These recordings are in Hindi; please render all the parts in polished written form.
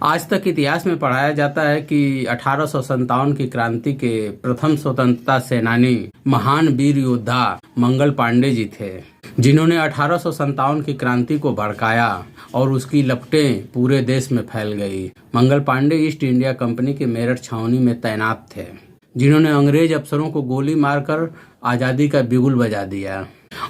आज तक इतिहास में पढ़ाया जाता है कि 1857 की क्रांति के प्रथम स्वतंत्रता सेनानी महान वीर योद्धा मंगल पांडे जी थे, जिन्होंने 1857 की क्रांति को भड़काया और उसकी लपटें पूरे देश में फैल गई। Mangal Pandey east India company के मेरठ छावनी में तैनात थे, जिन्होंने अंग्रेज अफसरों को गोली मारकर आजादी का बिगुल बजा दिया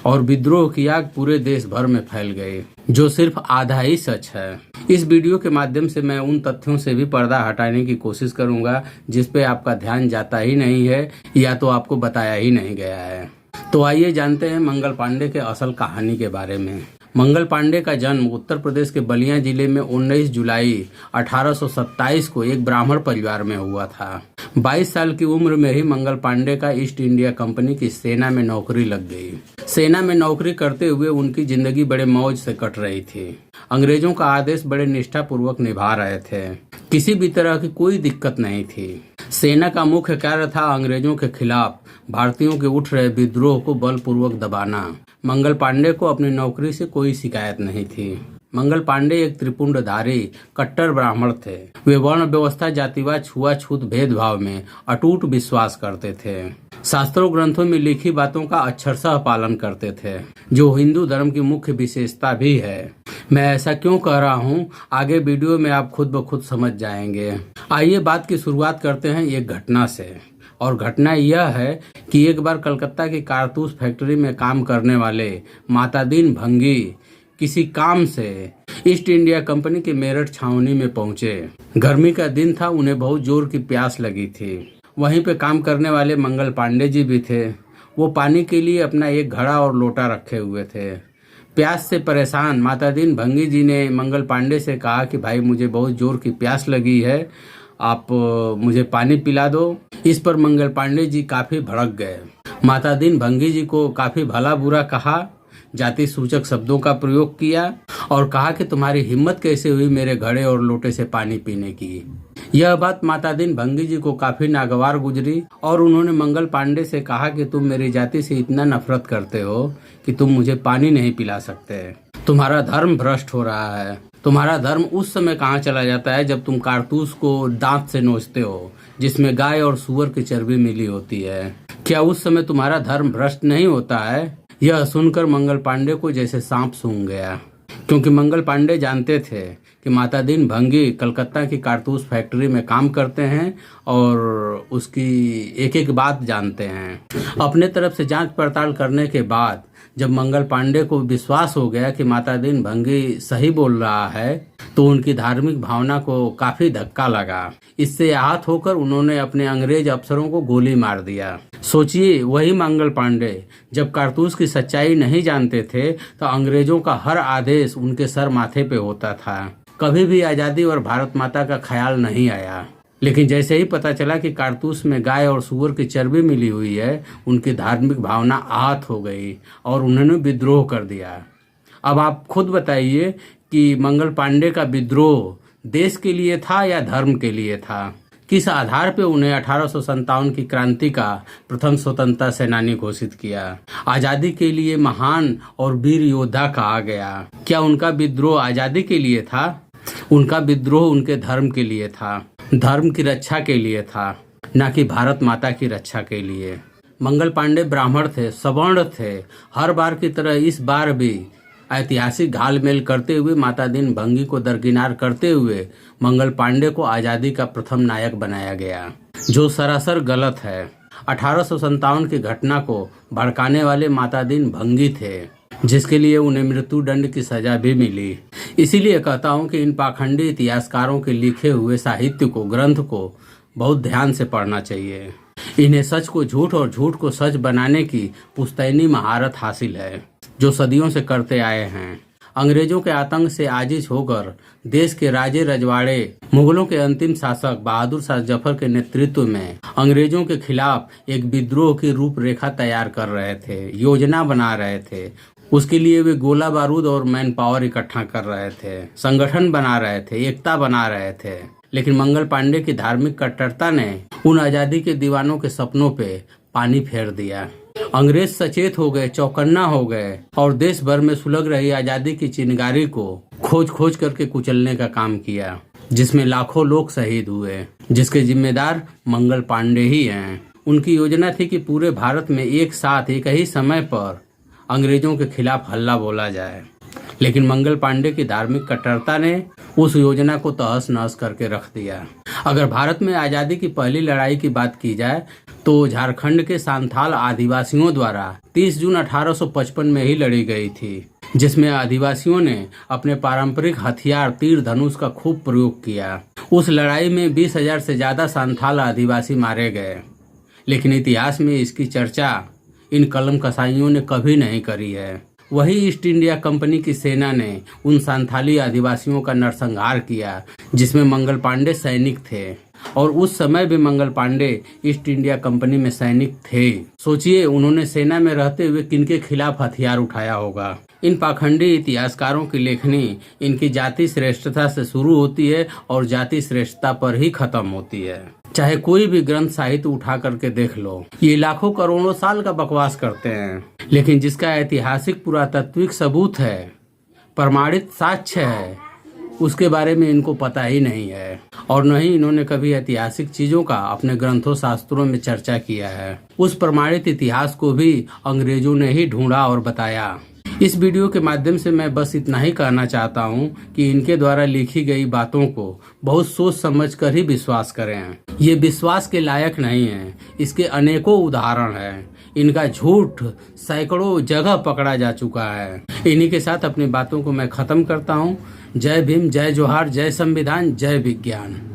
और विद्रोह की आग पूरे देश भर में फैल गई, जो सिर्फ आधा ही सच है। इस वीडियो के माध्यम से मैं उन तथ्यों से भी पर्दा हटाने की कोशिश करूंगा जिस पे आपका ध्यान जाता ही नहीं है या तो आपको बताया ही नहीं गया है। तो आइए जानते हैं मंगल पांडे के असल कहानी के बारे में। मंगल पांडे का जन्म उत्तर प्रदेश के बलिया जिले में 19 जुलाई 1827 को एक ब्राह्मण परिवार में हुआ था। 22 साल की उम्र में ही मंगल पांडे का ईस्ट इंडिया कंपनी की सेना में नौकरी लग गई। सेना में नौकरी करते हुए उनकी जिंदगी बड़े मौज से कट रही थी। अंग्रेजों का आदेश बड़े निष्ठा पूर्वक निभा रहे थे। किसी भी तरह की कोई दिक्कत नहीं थी। सेना का मुख्य कार्य था अंग्रेजों के खिलाफ भारतीयों के उठ रहे विद्रोह को बलपूर्वक दबाना। मंगल पांडे को अपनी नौकरी से कोई शिकायत नहीं थी। मंगल पांडे एक त्रिपुंडधारी कट्टर ब्राह्मण थे। वे वर्ण व्यवस्था, जातिवाद, छुआछूत भेदभाव में अटूट विश्वास करते थे। शास्त्रों ग्रंथों में लिखी बातों का अक्षरशः पालन करते थे, जो हिंदू धर्म की मुख्य विशेषता भी है। मैं ऐसा क्यों कह रहा हूँ, आगे वीडियो में आप खुद ब खुद समझ जाएंगे। आइए बात की शुरुआत करते हैं एक घटना से, और घटना यह है कि एक बार कलकत्ता की कारतूस फैक्ट्री में काम करने वाले मातादीन भंगी किसी काम से ईस्ट इंडिया कंपनी के मेरठ छावनी में पहुंचे। गर्मी का दिन था, उन्हें बहुत जोर की प्यास लगी थी। वहीं पे काम करने वाले मंगल पांडे जी भी थे। वो पानी के लिए अपना एक घड़ा और लोटा रखे हुए थे। प्यास से परेशान मातादीन भंगी जी ने मंगल पांडे से कहा कि भाई, मुझे बहुत जोर की प्यास लगी है, आप मुझे पानी पिला दो। इस पर मंगल पांडे जी काफी भड़क गए। मातादीन भंगी जी को काफी भला बुरा कहा, जाति सूचक शब्दों का प्रयोग किया और कहा कि तुम्हारी हिम्मत कैसे हुई मेरे घड़े और लोटे से पानी पीने की। यह बात मातादीन भंगी जी को काफी नागवार गुजरी और उन्होंने मंगल पांडे से कहा कि तुम मेरी जाति से इतना नफरत करते हो कि तुम मुझे पानी नहीं पिला सकते। तुम्हारा धर्म भ्रष्ट हो रहा है। तुम्हारा धर्म उस समय कहाँ चला जाता है जब तुम कारतूस को दांत से नोचते हो, जिसमें गाय और सूअर की चर्बी मिली होती है। क्या उस समय तुम्हारा धर्म भ्रष्ट नहीं होता है? यह सुनकर मंगल पांडे को जैसे सांप सूंघ गया, क्योंकि मंगल पांडे जानते थे कि मातादीन भंगी कलकत्ता की कारतूस फैक्ट्री में काम करते हैं और उसकी एक एक बात जानते हैं। अपने तरफ से जांच पड़ताल करने के बाद जब मंगल पांडे को विश्वास हो गया कि मातादीन भंगी सही बोल रहा है, तो उनकी धार्मिक भावना को काफी धक्का लगा। इससे आहत होकर उन्होंने अपने अंग्रेज अफसरों को गोली मार दिया। सोचिए, वही मंगल पांडे जब कारतूस की सच्चाई नहीं जानते थे तो अंग्रेजों का हर आदेश उनके सर माथे पे होता था। कभी भी आजादी और भारत माता का ख्याल नहीं आया। लेकिन जैसे ही पता चला कि कारतूस में गाय और सूअर की चर्बी मिली हुई है, उनकी धार्मिक भावना आहत हो गई और उन्होंने विद्रोह कर दिया। अब आप खुद बताइए कि मंगल पांडे का विद्रोह देश के लिए था या धर्म के लिए था? किस आधार पे उन्हें 1857 की क्रांति का प्रथम स्वतंत्रता सेनानी घोषित किया, आजादी के लिए महान और वीर योद्धा कहा गया? क्या उनका विद्रोह आजादी के लिए था? उनका विद्रोह उनके धर्म के लिए था, धर्म की रक्षा के लिए था, न कि भारत माता की रक्षा के लिए। मंगल पांडे ब्राह्मण थे, सवर्ण थे। हर बार की तरह इस बार भी ऐतिहासिक घालमेल करते हुए मातादीन भंगी को दरकिनार करते हुए मंगल पांडे को आजादी का प्रथम नायक बनाया गया, जो सरासर गलत है। 1857 की घटना को भड़काने वाले मातादीन भंगी थे, जिसके लिए उन्हें मृत्यु दंड की सजा भी मिली। इसीलिए कहता हूँ कि इन पाखंडी इतिहासकारों के लिखे हुए साहित्य को, ग्रंथ को बहुत ध्यान से पढ़ना चाहिए। इन्हें सच को झूठ और झूठ को सच बनाने की पुश्तैनी महारत हासिल है, जो सदियों से करते आए हैं। अंग्रेजों के आतंक से आजिज होकर देश के राजे रजवाड़े मुगलों के अंतिम शासक बहादुर शाह जफर के नेतृत्व में अंग्रेजों के खिलाफ एक विद्रोह की रूपरेखा तैयार कर रहे थे, योजना बना रहे थे। उसके लिए वे गोला बारूद और मैन पावर इकट्ठा कर रहे थे, संगठन बना रहे थे, एकता बना रहे थे। लेकिन मंगल पांडे की धार्मिक कट्टरता ने उन आजादी के दीवानों के सपनों पे पानी फेर दिया। अंग्रेज सचेत हो गए, चौकन्ना हो गए और देश भर में सुलग रही आजादी की चिंगारी को खोज खोज करके कुचलने का काम किया। जिसमें लाखों लोग शहीद हुए, जिसके जिम्मेदार मंगल पांडे ही हैं। उनकी योजना थी कि पूरे भारत में एक साथ एक ही समय पर अंग्रेजों के खिलाफ हल्ला बोला जाए, लेकिन मंगल पांडे की धार्मिक कट्टरता ने उस योजना को तहस नहस करके रख दिया। अगर भारत में आजादी की पहली लड़ाई की बात की जाए तो झारखंड के सांथाल आदिवासियों द्वारा 30 जून 1855 में ही लड़ी गई थी, जिसमें आदिवासियों ने अपने पारंपरिक हथियार तीर धनुष का खूब प्रयोग किया। उस लड़ाई में 20,000 से ज्यादा सांथाल आदिवासी मारे गए, लेकिन इतिहास में इसकी चर्चा इन कलम कसाईयों ने कभी नहीं करी है। वही ईस्ट इंडिया कंपनी की सेना ने उन सांथाली आदिवासियों का नरसंहार किया, जिसमें मंगल पांडे सैनिक थे, और उस समय भी Mangal Pandey east India company में सैनिक थे। सोचिए उन्होंने सेना में रहते हुए किनके खिलाफ हथियार उठाया होगा। इन पाखंडी इतिहासकारों की लेखनी इनकी जाति श्रेष्ठता से शुरू होती है और जाति श्रेष्ठता पर ही खत्म होती है। चाहे कोई भी ग्रंथ साहित्य उठा करके देख लो, ये लाखों करोड़ों साल का बकवास करते हैं, लेकिन जिसका ऐतिहासिक पुरातात्विक सबूत है, प्रमाणित साक्ष्य है, उसके बारे में इनको पता ही नहीं है, और न ही इन्होंने कभी ऐतिहासिक चीजों का अपने ग्रंथों शास्त्रों में चर्चा किया है। उस प्रमाणित इतिहास को भी अंग्रेजों ने ही ढूंढा और बताया। इस वीडियो के माध्यम से मैं बस इतना ही कहना चाहता हूँ कि इनके द्वारा लिखी गई बातों को बहुत सोच समझ कर ही विश्वास करें। ये विश्वास के लायक नहीं है। इसके अनेकों उदाहरण हैं। इनका झूठ सैकड़ों जगह पकड़ा जा चुका है। इन्हीं के साथ अपनी बातों को मैं खत्म करता हूँ। जय भीम, जय जोहार, जय संविधान, जय विज्ञान।